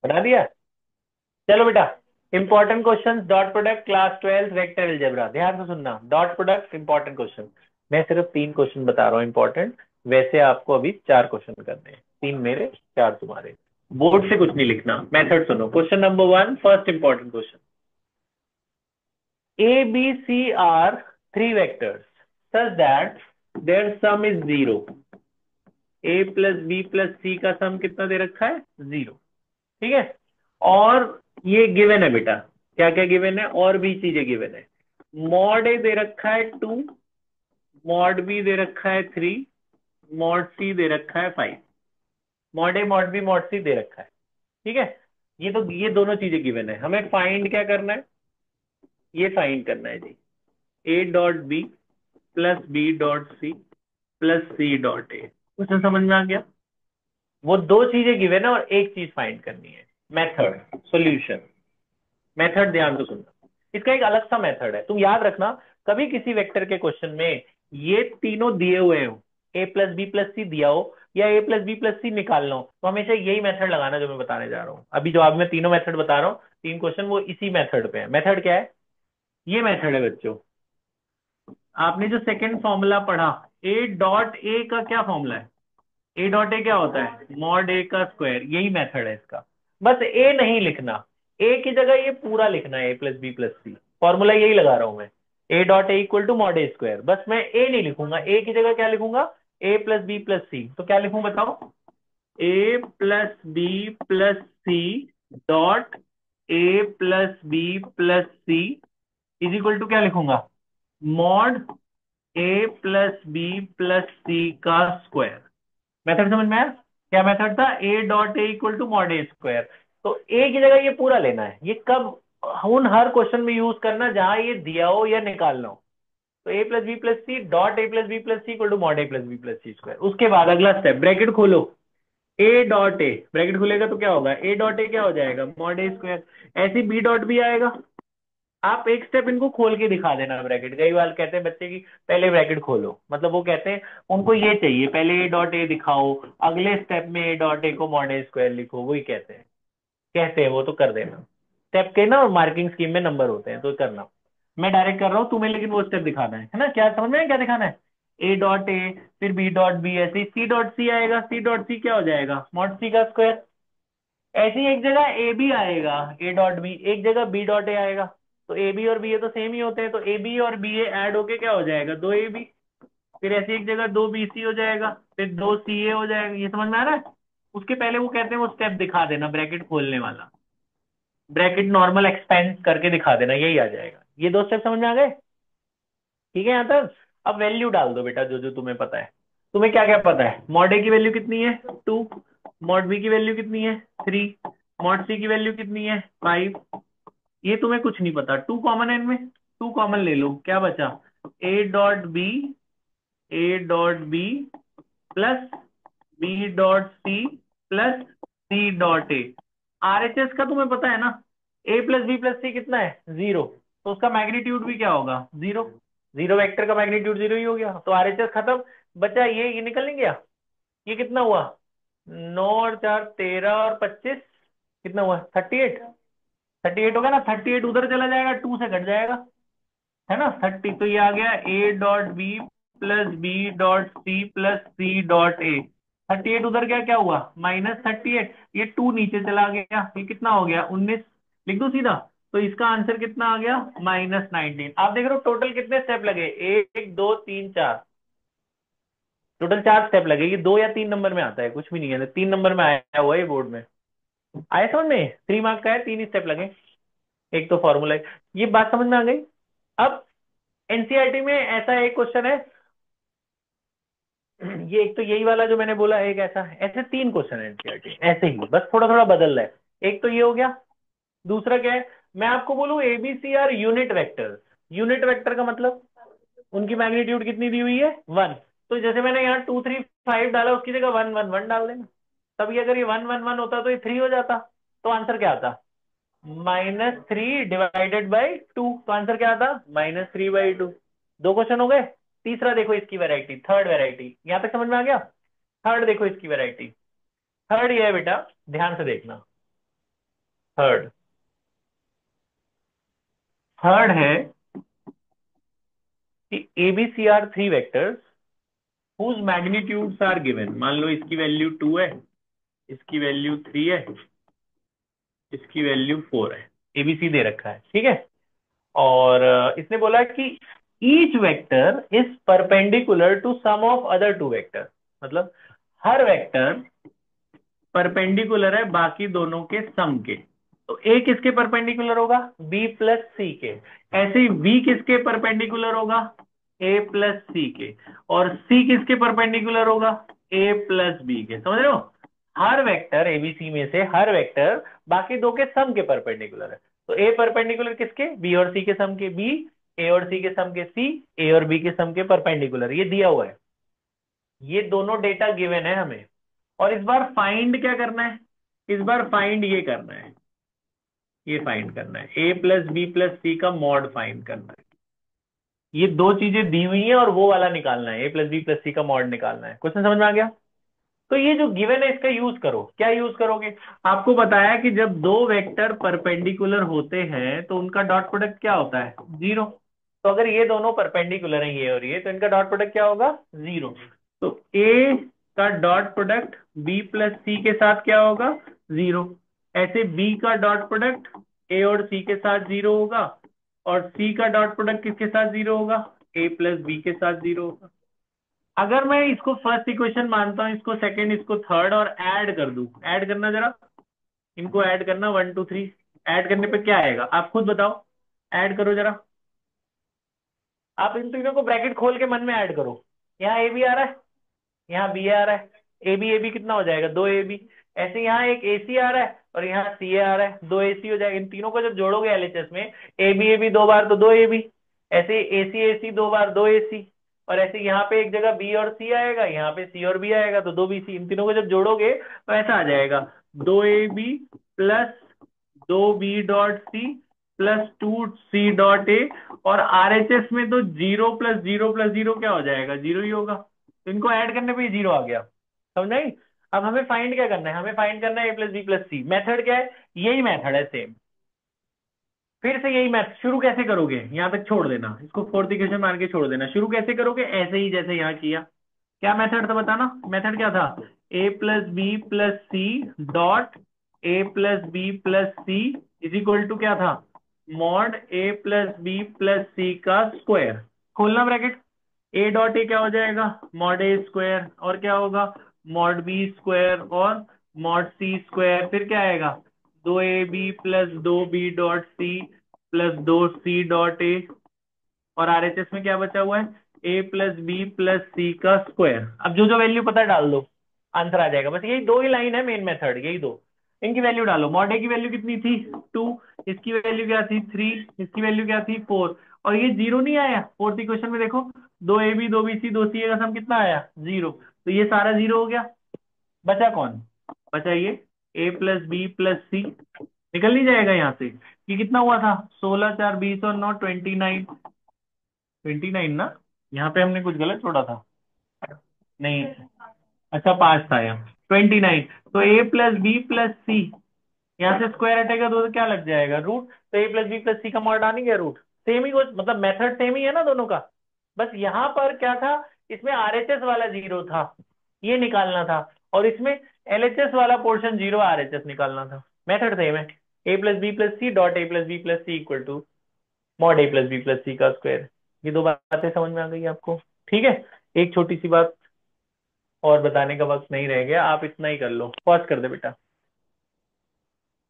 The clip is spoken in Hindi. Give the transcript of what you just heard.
बना दिया। चलो बेटा, important question, dot product class 12 vector algebra, ध्यान से सुनना। Dot product important question. मैं सिर्फ 3 क्वेश्चन बता रहा हूँ इंपॉर्टेंट। वैसे आपको अभी 4 क्वेश्चन करने हैं, 3 मेरे 4 तुम्हारे। बोर्ड से कुछ नहीं लिखना, मेथड सुनो। Question number 1, first important question. A B C are 3 vectors such that their sum is 0। A plus B plus C का सम कितना दे रखा है? 0। ठीक है। और ये गिवन है बेटा। क्या क्या गिवन है? और भी चीजें गिवन है। मॉड ए दे रखा है 2, मॉड बी दे रखा है 3, मॉड सी दे रखा है 5। Mod A mod B mod सी दे रखा है। ठीक है। ये दोनों चीजें गिवन है, हमें फाइंड क्या करना है? ये फाइंड करना है जी। A dot B plus B dot C plus C dot A. कुछ समझ में आ गया? वो दो चीजें गिवन है और एक चीज फाइंड करनी है। Method, solution. मेथड ध्यान से सुनना, इसका एक अलग सा मेथड है, तुम याद रखना। कभी किसी वेक्टर के क्वेश्चन में ये तीनों दिए हुए हो, ए प्लस बी प्लस सी दिया हो या ए प्लस बी प्लस सी निकालना हो, तो हमेशा यही मेथड लगाना जो मैं बताने जा रहा हूँ अभी। जो आप मैं तीनों मेथड बता रहा हूँ, 3 क्वेश्चन वो इसी मेथड पे है। मेथड क्या है? ये मेथड है बच्चों। आपने जो सेकंड फॉर्मूला पढ़ा, ए डॉट ए का क्या फॉर्मूला है? ए डॉट ए क्या होता है? मॉड ए का स्क्वायर। यही मेथड है इसका। बस ए नहीं लिखना, ए की जगह ये पूरा लिखना है, A plus B plus C. Formula यही लगा रहा हूं मैं। A dot A equal to mod A square. बस मैं ए नहीं लिखूंगा, ए की जगह क्या लिखूंगा? A plus B plus C. तो क्या लिखूं बताओ? A plus B plus C dot A plus B plus C is equal to क्या लिखूंगा? Mod A plus B plus C का स्क्वायर। मेथड समझ में आया? क्या मेथड था? A dot A equal to mod A square. तो ए की जगह ये पूरा लेना है। ये कब? उन हर क्वेश्चन में यूज करना जहां ये दिया हो या निकालना हो। तो A plus B plus C dot A plus B plus C equal to mod A plus B plus C square. उसके बाद अगला स्टेप, ब्रैकेट खोलो। ए डॉट ए, ब्रैकेट खुलेगा तो क्या होगा? ए डॉट ए क्या हो जाएगा? Mod A square. ऐसे बी डॉट बी आएगा। आप एक स्टेप इनको खोल के दिखा देना ब्रैकेट। कई बार कहते हैं बच्चे की पहले ब्रैकेट खोलो, मतलब वो कहते हैं उनको ये चाहिए पहले ए डॉट ए दिखाओ, अगले स्टेप में ए डॉट ए को मॉड ए स्क्वायर लिखो। वही कहते हैं वो तो कर देना। स्टेप के ना मार्किंग स्कीम में नंबर होते हैं तो करना। मैं डायरेक्ट कर रहा हूँ तुम्हें, लेकिन वो स्टेप दिखाना है ना? क्या समझ में है क्या दिखाना है? ए डॉट ए, फिर बी डॉट बी, ऐसे सी डॉट सी आएगा। सी डॉट सी क्या हो जाएगा? मॉड सी का स्क्वायर। ऐसी एक जगह ए बी आएगा, ए डॉट बी, एक जगह बी डॉट ए आएगा। तो ए बी और बी ए तो सेम ही होते हैं, तो ए बी और बी ए ऐड होके क्या हो जाएगा? दो ए बी। फिर ऐसी एक जगह दो बी सी हो जाएगा, फिर दो सी ए हो जाएगा। ये समझ में आ रहा है? उसके पहले वो कहते हैं वो स्टेप दिखा देना, ब्रैकेट खोलने वाला। ब्रैकेट नॉर्मल एक्सपेंड करके दिखा देना, यही आ जाएगा। ये दो स्टेप समझ में आ गए? ठीक है यहाँ तक? अब वैल्यू डाल दो बेटा, जो जो तुम्हें पता है। तुम्हें क्या क्या पता है? मॉड ए की वैल्यू कितनी है? 2। मॉड बी की वैल्यू कितनी है? 3। मॉड सी की वैल्यू कितनी है? 5। ये तुम्हें कुछ नहीं पता। 2 कॉमन है इनमें, 2 कॉमन ले लो, क्या बचा? A dot B, A dot B plus B dot C plus C dot A. RHS का तुम्हें पता है ना? A plus B plus C कितना है? 0। तो उसका मैग्नीट्यूड भी क्या होगा? 0। 0 वेक्टर का मैग्नीट्यूड 0 ही हो गया, तो आरएचएस खत्म। बचा ये निकल नहीं गया? ये कितना हुआ? 9 और 4 13 और 25 कितना हुआ? 38। 38 हो गया ना? 38 उधर चला जाएगा, 2 से घट जाएगा, है ना? 30। तो ये आ गया A dot B plus B dot C plus C dot A. 38 उधर गया, क्या हुआ? -38। ये 2 नीचे चला गया, ये कितना हो गया? 19। लिख दो सीधा। तो इसका आंसर कितना आ गया? -19। आप देख रहे हो टोटल कितने स्टेप लगे? 1 2 3 4। टोटल 4 स्टेप लगे। ये 2 या 3 नंबर में आता है, कुछ भी नहीं है। 3 नंबर में आया हुआ है बोर्ड में। आया समझ में? 3 मार्क का है, 3 ही स्टेप लगे। एक तो फॉर्मूला है। ये बात समझ में आ गई? अब एनसीईआरटी में ऐसा एक क्वेश्चन है, ये एक तो यही वाला जो मैंने बोला, एक ऐसा, ऐसे 3 क्वेश्चन है एनसीईआरटी ऐसे ही, बस थोड़ा थोड़ा बदल रहा है। एक तो ये हो गया। दूसरा क्या है? मैं आपको बोलूं ABC are unit vector. Unit vector का मतलब उनकी मैग्नीट्यूड कितनी दी हुई है? 1। तो जैसे मैंने यहाँ 2 3 5 डाला, उसकी जगह 1 1 1 डाल देना। तभी अगर ये 1 1 1 होता तो ये 3 हो जाता। तो आंसर क्या आता? -3 डिवाइडेड बाई 2। तो आंसर क्या आता? -3/2। 2 क्वेश्चन हो गए। तीसरा देखो इसकी वैरायटी, थर्ड वैरायटी। यहां तक समझ में आ गया? थर्ड देखो इसकी वैरायटी। थर्ड ये है बेटा, ध्यान से देखना। थर्ड थर्ड है कि ABC are three vectors whose magnitudes are given. मान लो इसकी वैल्यू 2 है, इसकी वैल्यू 3 है, इसकी वैल्यू 4 है। एबीसी दे रखा है, ठीक है। और इसने बोला कि each vector is perpendicular to sum of other two vector. मतलब हर वेक्टर परपेंडिकुलर है बाकी दोनों के सम के। तो ए किसके परपेंडिकुलर होगा? बी प्लस सी के। ऐसे ही बी किसके परपेंडिकुलर होगा? ए प्लस सी के। और सी किसके परपेंडिकुलर होगा? ए प्लस बी के। समझ रहे हो? हर वेक्टर एबीसी में से हर वेक्टर बाकी दो के सम के परपेंडिकुलर है। तो ए परपेंडिकुलर किसके? बी और सी के सम के बी, ए और सी के सम के सी, ए और बी के सम के परपेंडिकुलर। ये दिया हुआ है, ये दोनों डेटा गिवन है हमें। और इस बार फाइंड क्या करना है? इस बार फाइंड ये करना है, ये फाइंड करना है A plus B plus C का मॉड फाइंड करना है। ये दो चीजें दी हुई हैं और वो वाला निकालना है, A plus B plus C का मॉड निकालना है। क्वेश्चन समझ में आ गया? तो ये जो गिवन है इसका यूज करो। क्या यूज करोगे? आपको बताया कि जब दो वेक्टर परपेंडिकुलर होते हैं तो उनका डॉट प्रोडक्ट क्या होता है? जीरो। तो अगर ये दोनों परपेंडिकुलर हैं, ये और ये, तो इनका डॉट प्रोडक्ट क्या होगा? जीरो। तो ए का डॉट प्रोडक्ट बी प्लस सी के साथ क्या होगा? जीरो। ऐसे बी का डॉट प्रोडक्ट ए और सी के साथ जीरो होगा, और सी का डॉट प्रोडक्ट किसके साथ जीरो होगा? ए प्लस बी के साथ जीरो होगा। अगर मैं इसको फर्स्ट इक्वेशन मानता हूं, इसको सेकंड, इसको थर्ड, और ऐड कर दूं, ऐड करना जरा, इनको ऐड करना, 1 2 3। ऐड करने पे क्या आएगा आप खुद बताओ? ऐड करो जरा। आप इन तीनों को ब्रैकेट खोल के मन में ऐड करो। यहाँ ए बी आ रहा है, यहाँ बी आ रहा है। ए बी कितना हो जाएगा? 2 AB। ऐसे यहाँ एक ए सी आ रहा है और यहाँ सी ए आ रहा है, 2 AC हो जाएगा। इन तीनों को जब जोड़ोगे एलएचएस में, ए बी दो बार तो 2 AB। ऐसे ए सी दो बार 2 AC। और ऐसे यहाँ पे एक जगह बी और सी आएगा, यहाँ पे सी और बी आएगा, तो 2 BC। इन तीनों को जब जोड़ोगे तो ऐसा आ जाएगा, 2 AB plus 2 B dot C plus 2 C dot A. और आरएचएस में तो 0 प्लस 0 क्या हो जाएगा? जीरो ही होगा। तो इनको ऐड करने पे जीरो आ गया। समझ आई? अब हमें फाइंड क्या करना है? हमें फाइंड करना है A plus B plus C. Method क्या है? यही मेथड है सेम। फिर से यही मैथ शुरू कैसे करोगे? यहां तक छोड़ देना, इसको फोर्थ इक्वेशन मान के छोड़ देना। शुरू कैसे करोगे? ऐसे ही जैसे यहाँ किया। क्या मेथड था बताना? मेथड क्या था? A plus B plus C dot A plus B plus C is equal to क्या था? Mod A plus B plus C का स्क्वायर। खोलना ब्रैकेट। ए डॉट ए क्या हो जाएगा? Mod A square. और क्या होगा? मॉड बी स्क्वायर और मॉड सी स्क्वायर। फिर क्या आएगा? 2 AB plus 2 B dot C plus 2 C dot A. और आरएचएस में क्या बचा हुआ है? A plus B plus C का स्क्वायर। अब जो जो वैल्यू पता है डाल दो, आंसर आ जाएगा। बस यही दो ही लाइन है मेन मेथड, यही दो। इनकी वैल्यू डालो। मॉड ए की वैल्यू कितनी थी? 2। इसकी वैल्यू क्या थी? 3। इसकी वैल्यू क्या थी? 4। और ये जीरो नहीं आया फोर्थ इक्वेशन में? देखो, 2 AB 2 BC 2 CA का सम कितना आया? जीरो। तो ये सारा जीरो हो गया। बचा कौन? बचा ये ए प्लस बी प्लस सी। निकल नहीं जाएगा यहाँ से? ये कितना हुआ था? 16 4 20 और 9 29। 29 ना? यहाँ पे हमने कुछ गलत छोड़ा था? नहीं, अच्छा 5 था यहाँ। 29। तो ए प्लस बी प्लस सी, यहाँ से स्क्वायर हटेगा तो क्या लग जाएगा? रूट। तो A plus B plus C का मॉड आ नहीं गया? रूट। सेम ही कुछ, मतलब मेथड सेम ही है ना दोनों का। बस यहाँ पर क्या था? इसमें आरएचएस वाला जीरो था, ये निकालना था। और इसमें एलएचएस वाला पोर्शन जीरो, आरएचएस निकालना था। मेथड सेम है। A plus B plus C dot A plus B plus C equal to mod A plus B plus C का स्क्वायर। ये दो बातें समझ में आ गई आपको? ठीक है। एक छोटी सी बात और बताने का वक्त नहीं रह गया, आप इतना ही कर लो। पॉज कर दे बेटा।